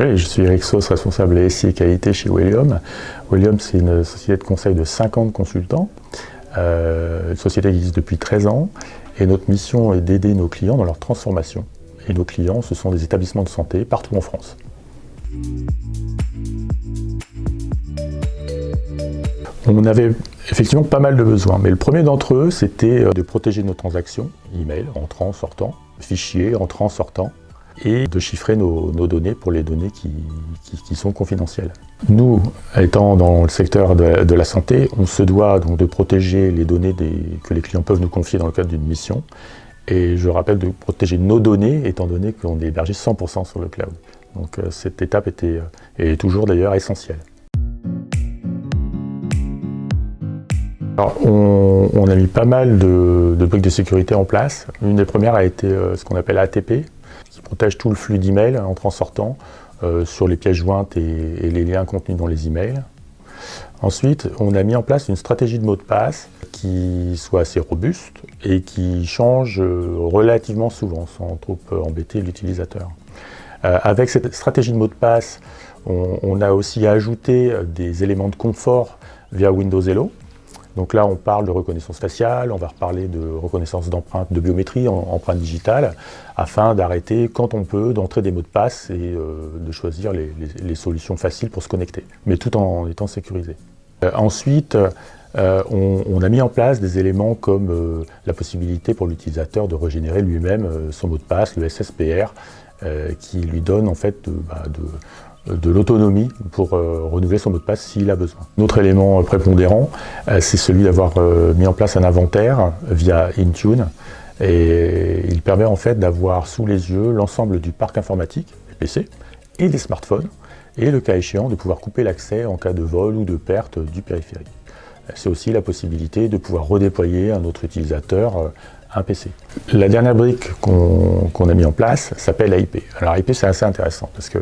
Oui, je suis Eric Sauce, responsable SI et qualité chez Wellium. Wellium, c'est une société de conseil de 50 consultants, une société qui existe depuis 13 ans. Et notre mission est d'aider nos clients dans leur transformation. Et nos clients, ce sont des établissements de santé partout en France. On avait effectivement pas mal de besoins, mais le premier d'entre eux, c'était de protéger nos transactions, email, entrant, sortant, fichiers, entrant, sortant, et de chiffrer nos données pour les données qui sont confidentielles. Nous, étant dans le secteur de la santé, on se doit donc de protéger les données que les clients peuvent nous confier dans le cadre d'une mission. Et je rappelle de protéger nos données, étant donné qu'on est hébergé 100% sur le cloud. Donc cette étape est toujours d'ailleurs essentielle. Alors, on a mis pas mal de briques de sécurité en place. Une des premières a été ce qu'on appelle ATP, qui protège tout le flux d'emails entrant-sortant sur les pièces jointes et les liens contenus dans les emails. Ensuite, on a mis en place une stratégie de mot de passe qui soit assez robuste et qui change relativement souvent, sans trop embêter l'utilisateur. Avec cette stratégie de mot de passe, on a aussi ajouté des éléments de confort via Windows Hello. Donc là, on parle de reconnaissance faciale, on va reparler de reconnaissance d'empreintes, de biométrie, empreintes digitales, afin d'arrêter, quand on peut, d'entrer des mots de passe et de choisir les solutions faciles pour se connecter, mais tout en étant sécurisé. Ensuite, on a mis en place des éléments comme la possibilité pour l'utilisateur de régénérer lui-même son mot de passe, le SSPR, qui lui donne en fait de l'autonomie pour renouveler son mot de passe s'il a besoin. Un autre élément prépondérant, c'est celui d'avoir mis en place un inventaire via Intune. Et il permet en fait d'avoir sous les yeux l'ensemble du parc informatique, des PC et des smartphones, et le cas échéant de pouvoir couper l'accès en cas de vol ou de perte du périphérique. C'est aussi la possibilité de pouvoir redéployer à un autre utilisateur un PC. La dernière brique qu'on a mis en place s'appelle AIP. Alors AIP, c'est assez intéressant parce que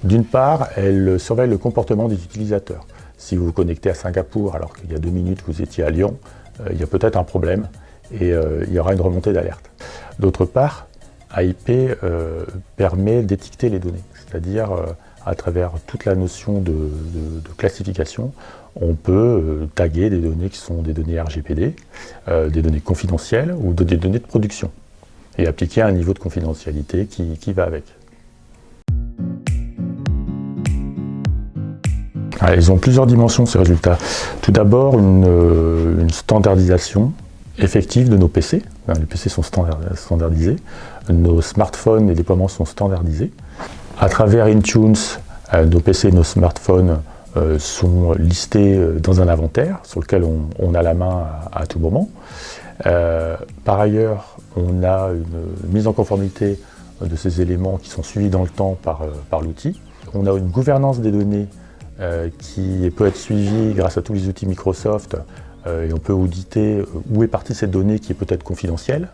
d'une part, elle surveille le comportement des utilisateurs. Si vous vous connectez à Singapour alors qu'il y a 2 minutes vous étiez à Lyon, il y a peut-être un problème et il y aura une remontée d'alerte. D'autre part, AIP permet d'étiqueter les données, c'est-à-dire à travers toute la notion de classification, on peut taguer des données qui sont des données RGPD, des données confidentielles ou des données de production, et appliquer un niveau de confidentialité qui va avec. Alors, ils ont plusieurs dimensions ces résultats. Tout d'abord, une standardisation effective de nos PC. Les PC sont standardisés, nos smartphones et déploiements sont standardisés. À travers Intune, nos PC et nos smartphones sont listés dans un inventaire sur lequel on a la main à tout moment. Par ailleurs, on a une mise en conformité de ces éléments qui sont suivis dans le temps par l'outil. On a une gouvernance des données qui peut être suivie grâce à tous les outils Microsoft et on peut auditer où est partie cette donnée qui est peut-être confidentielle.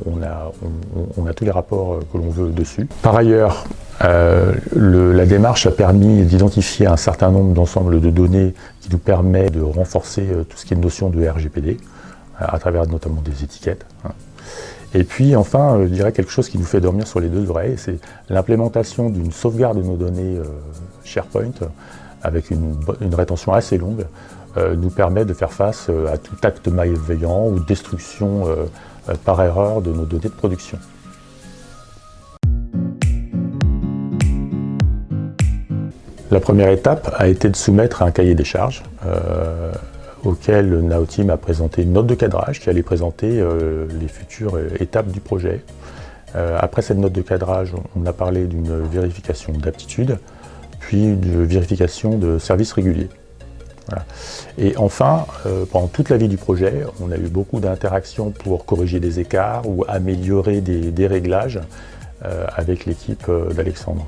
On a tous les rapports que l'on veut dessus. Par ailleurs, la démarche a permis d'identifier un certain nombre d'ensembles de données qui nous permet de renforcer tout ce qui est notion de RGPD, à travers notamment des étiquettes. Et puis enfin, je dirais quelque chose qui nous fait dormir sur les 2 oreilles, c'est l'implémentation d'une sauvegarde de nos données SharePoint, avec une rétention assez longue, nous permet de faire face à tout acte malveillant ou destruction par erreur de nos données de production. La première étape a été de soumettre un cahier des charges auquel Naoteam a présenté une note de cadrage qui allait présenter les futures étapes du projet. Après cette note de cadrage, on a parlé d'une vérification d'aptitude, puis une vérification de services réguliers. Voilà. Et enfin, pendant toute la vie du projet, on a eu beaucoup d'interactions pour corriger des écarts ou améliorer des réglages avec l'équipe d'Alexandre.